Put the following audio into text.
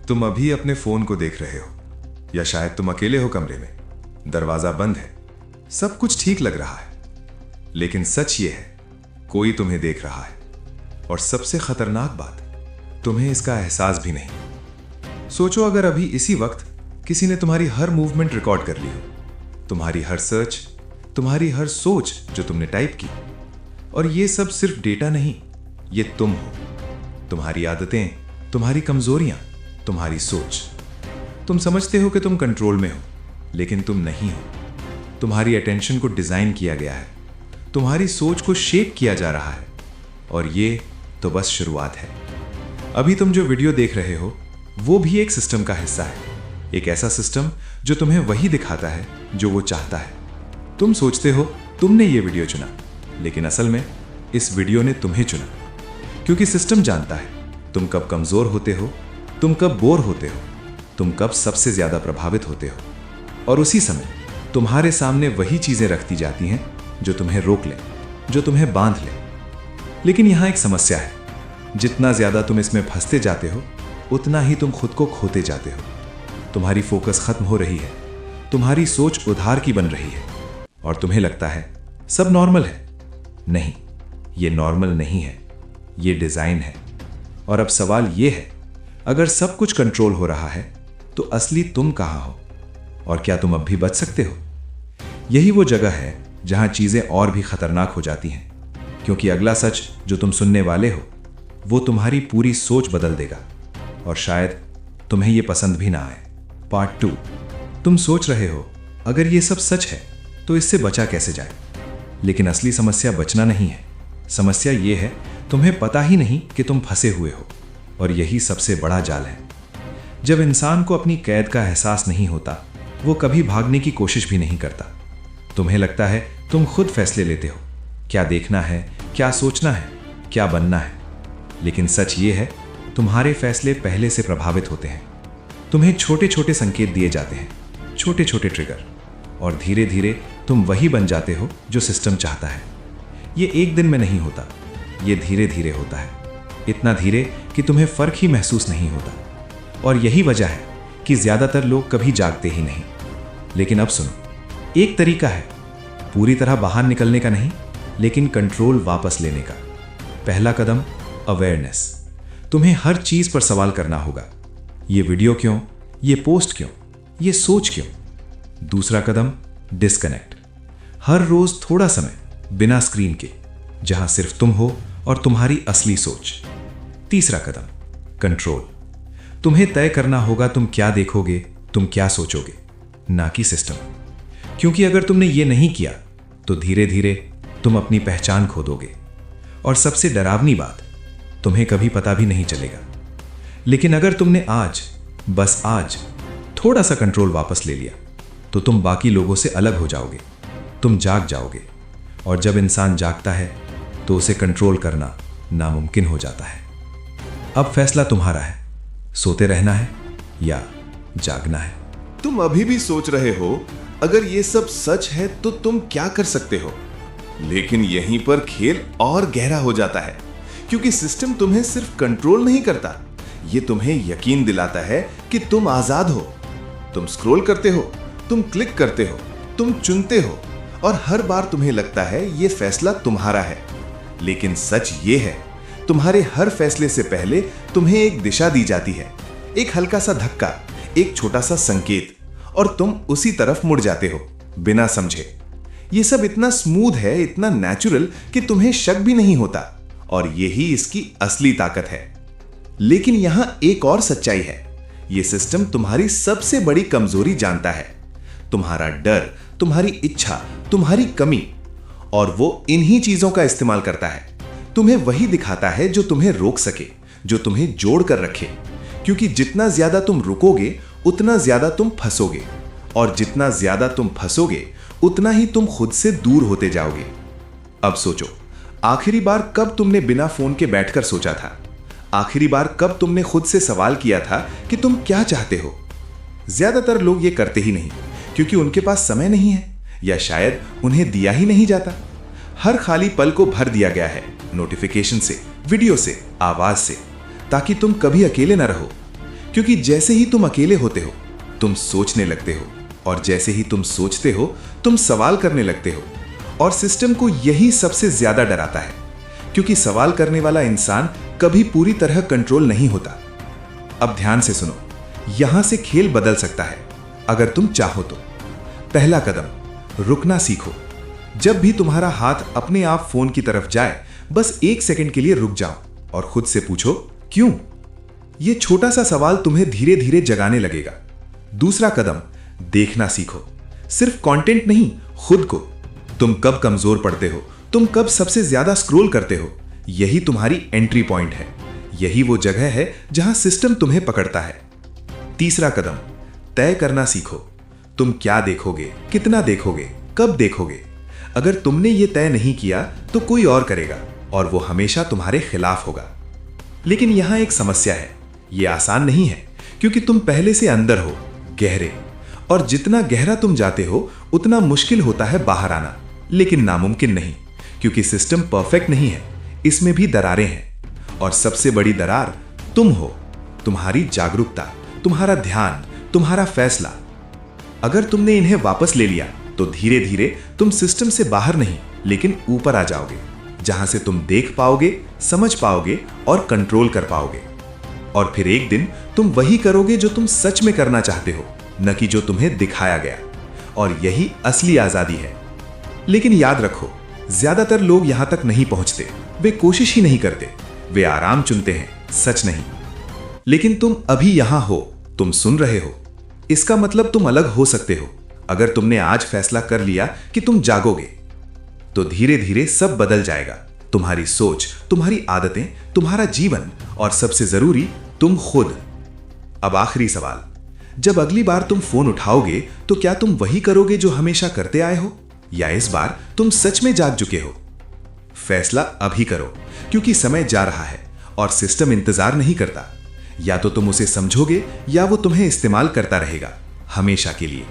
तुम अभी अपने फोन को देख रहे हो, या शायद तुम अकेले हो कमरे में, दरवाजा बंद है, सब कुछ ठीक लग रहा है, लेकिन सच ये है कोई तुम्हें देख रहा है। और सबसे खतरनाक बात, तुम्हें इसका एहसास भी नहीं। सोचो अगर अभी इसी वक्त किसी ने तुम्हारी हर मूवमेंट रिकॉर्ड कर ली हो, तुम्हारी हर सर्च, तुम्हारी हर सोच जो तुमने टाइप की, और ये सब सिर्फ डेटा नहीं, ये तुम हो, तुम्हारी आदतें, तुम्हारी कमजोरियां, तुम्हारी सोच। तुम समझते हो कि तुम कंट्रोल में हो, लेकिन तुम नहीं हो। तुम्हारी अटेंशन को डिजाइन किया गया है, तुम्हारी सोच को शेप किया जा रहा है, और ये तो बस शुरुआत है। अभी तुम जो वीडियो देख रहे हो वो भी एक सिस्टम का हिस्सा है, एक ऐसा सिस्टम जो तुम्हें वही दिखाता है जो वो चाहता है। तुम सोचते हो तुमने ये वीडियो चुना, लेकिन असल में इस वीडियो ने तुम्हें चुना, क्योंकि सिस्टम जानता है तुम कब कमजोर होते हो, तुम कब बोर होते हो, तुम कब सबसे ज्यादा प्रभावित होते हो, और उसी समय तुम्हारे सामने वही चीजें रखती जाती हैं जो तुम्हें रोक ले, जो तुम्हें बांध ले। लेकिन यहां एक समस्या है, जितना ज्यादा तुम इसमें फंसते जाते हो उतना ही तुम खुद को खोते जाते हो। तुम्हारी फोकस खत्म हो रही है, तुम्हारी सोच उधार की बन रही है, और तुम्हें लगता है सब नॉर्मल है। नहीं, ये नॉर्मल नहीं है, ये डिजाइन है। और अब सवाल ये है, अगर सब कुछ कंट्रोल हो रहा है तो असली तुम कहां हो, और क्या तुम अब भी बच सकते हो? यही वो जगह है जहां चीजें और भी खतरनाक हो जाती हैं, क्योंकि अगला सच जो तुम सुनने वाले हो वो तुम्हारी पूरी सोच बदल देगा, और शायद तुम्हें यह पसंद भी ना आए। पार्ट 2। तुम सोच रहे हो अगर ये सब सच है तो इससे बचा कैसे जाए, लेकिन असली समस्या बचना नहीं है। समस्या ये है तुम्हें पता ही नहीं कि तुम फंसे हुए हो, और यही सबसे बड़ा जाल है। जब इंसान को अपनी कैद का एहसास नहीं होता, वो कभी भागने की कोशिश भी नहीं करता। तुम्हें लगता है तुम खुद फैसले लेते हो, क्या देखना है, क्या सोचना है, क्या बनना है। लेकिन सच ये है तुम्हारे फैसले पहले से प्रभावित होते हैं। तुम्हें छोटे छोटे संकेत दिए जाते हैं, छोटे छोटे ट्रिगर, और धीरे धीरे तुम वही बन जाते हो जो सिस्टम चाहता है। ये एक दिन में नहीं होता, ये धीरे धीरे होता है, इतना धीरे कि तुम्हें फर्क ही महसूस नहीं होता। और यही वजह है कि ज्यादातर लोग कभी जागते ही नहीं। लेकिन अब सुनो, एक तरीका है पूरी तरह बाहर निकलने का नहीं, लेकिन कंट्रोल वापस लेने का। पहला कदम अवेयरनेस। तुम्हें हर चीज पर सवाल करना होगा, ये वीडियो क्यों, ये पोस्ट क्यों, ये सोच क्यों। दूसरा कदम डिस्कनेक्ट। हर रोज थोड़ा समय बिना स्क्रीन के, जहां सिर्फ तुम हो और तुम्हारी असली सोच। तीसरा कदम कंट्रोल। तुम्हें तय करना होगा तुम क्या देखोगे, तुम क्या सोचोगे, ना कि सिस्टम। क्योंकि अगर तुमने ये नहीं किया तो धीरे धीरे तुम अपनी पहचान खो दोगे। और सबसे डरावनी बात, तुम्हें कभी पता भी नहीं चलेगा। लेकिन अगर तुमने आज, बस आज, थोड़ा सा कंट्रोल वापस ले लिया तो तुम बाकी लोगों से अलग हो जाओगे, तुम जाग जाओगे। और जब इंसान जागता है तो उसे कंट्रोल करना नामुमकिन हो जाता है। अब फैसला तुम्हारा है, सोते रहना है या जागना है। तुम अभी भी सोच रहे हो अगर ये सब सच है तो तुम क्या कर सकते हो, लेकिन यहीं पर खेल और गहरा हो जाता है, क्योंकि सिस्टम तुम्हें सिर्फ कंट्रोल नहीं करता, ये तुम्हें यकीन दिलाता है कि तुम आजाद हो। तुम स्क्रॉल करते हो, तुम क्लिक करते हो, तुम चुनते हो, और हर बार तुम्हें लगता है ये फैसला तुम्हारा है। लेकिन सच ये है, तुम्हारे हर फैसले से पहले तुम्हें एक दिशा दी जाती है, एक हल्का सा धक्का, एक छोटा सा संकेत, और तुम उसी तरफ मुड़ जाते हो बिना समझे। ये सब इतना स्मूथ है, इतना नेचुरल कि तुम्हें शक भी नहीं होता, और यही इसकी असली ताकत है। लेकिन यहां एक और सच्चाई है, यह सिस्टम तुम्हारी सबसे बड़ी कमजोरी जानता है, तुम्हारा डर, तुम्हारी इच्छा, तुम्हारी कमी, और वो इन्हीं चीजों का इस्तेमाल करता है। तुम्हें वही दिखाता है जो तुम्हें रोक सके, जो तुम्हें जोड़ कर रखे, क्योंकि जितना ज्यादा तुम रुकोगे उतना ज्यादा तुम फंसोगे, और जितना ज्यादा तुम फंसोगे उतना ही तुम खुद से दूर होते जाओगे। अब सोचो, आखिरी बार कब तुमने बिना फोन के बैठकर सोचा था? आखिरी बार कब तुमने खुद से सवाल किया था कि तुम क्या चाहते हो? ज्यादातर लोग ये करते ही नहीं, क्योंकि उनके पास समय नहीं है, या शायद उन्हें दिया ही नहीं जाता। हर खाली पल को भर दिया गया है नोटिफिकेशन से, वीडियो से, आवाज से, ताकि तुम कभी अकेले न रहो। क्योंकि जैसे ही तुम अकेले होते हो तुम सोचने लगते हो, और जैसे ही तुम सोचते हो तुम सवाल करने लगते हो। और सिस्टम को यही सबसे ज्यादा डराता है, क्योंकि सवाल करने वाला इंसान कभी पूरी तरह कंट्रोल नहीं होता। अब ध्यान से सुनो, यहां से खेल बदल सकता है अगर तुम चाहो तो। पहला कदम, रुकना सीखो। जब भी तुम्हारा हाथ अपने आप फोन की तरफ जाए, बस 1 सेकंड के लिए रुक जाओ और खुद से पूछो क्यों। यह छोटा सा सवाल तुम्हें धीरे धीरे जगाने लगेगा। दूसरा कदम, देखना सीखो। सिर्फ कंटेंट नहीं, खुद को। तुम कब कमजोर पड़ते हो, तुम कब सबसे ज्यादा स्क्रॉल करते हो, यही तुम्हारी एंट्री पॉइंट है। यही वो जगह है जहां सिस्टम तुम्हें पकड़ता है। तीसरा कदम, तय करना सीखो। तुम क्या देखोगे, कितना देखोगे, कब देखोगे। अगर तुमने ये तय नहीं किया तो कोई और करेगा, और वो हमेशा तुम्हारे खिलाफ होगा। लेकिन यहां एक समस्या है, ये आसान नहीं है, क्योंकि तुम पहले से अंदर हो, गहरे। और जितना गहरा तुम जाते हो उतना मुश्किल होता है बाहर आना, लेकिन नामुमकिन नहीं, क्योंकि सिस्टम परफेक्ट नहीं है, इसमें भी दरारें हैं। और सबसे बड़ी दरार तुम हो, तुम्हारी जागरूकता, तुम्हारा ध्यान, तुम्हारा फैसला। अगर तुमने इन्हें वापस ले लिया तो धीरे धीरे तुम सिस्टम से बाहर नहीं, लेकिन ऊपर आ जाओगे, जहां से तुम देख पाओगे, समझ पाओगे और कंट्रोल कर पाओगे। और फिर एक दिन तुम वही करोगे जो तुम सच में करना चाहते हो, न कि जो तुम्हें दिखाया गया। और यही असली आजादी है। लेकिन याद रखो, ज्यादातर लोग यहां तक नहीं पहुंचते। वे कोशिश ही नहीं करते, वे आराम चुनते हैं, सच नहीं। लेकिन तुम अभी यहां हो, तुम सुन रहे हो, इसका मतलब तुम अलग हो सकते हो। अगर तुमने आज फैसला कर लिया कि तुम जागोगे, तो धीरे धीरे सब बदल जाएगा। तुम्हारी सोच, तुम्हारी आदतें, तुम्हारा जीवन, और सबसे जरूरी तुम खुद। अब आखिरी सवाल, जब अगली बार तुम फोन उठाओगे तो क्या तुम वही करोगे जो हमेशा करते आए हो, या इस बार तुम सच में जाग चुके हो? फैसला अभी करो, क्योंकि समय जा रहा है और सिस्टम इंतजार नहीं करता। या तो तुम उसे समझोगे या वो तुम्हें इस्तेमाल करता रहेगा, हमेशा के लिए।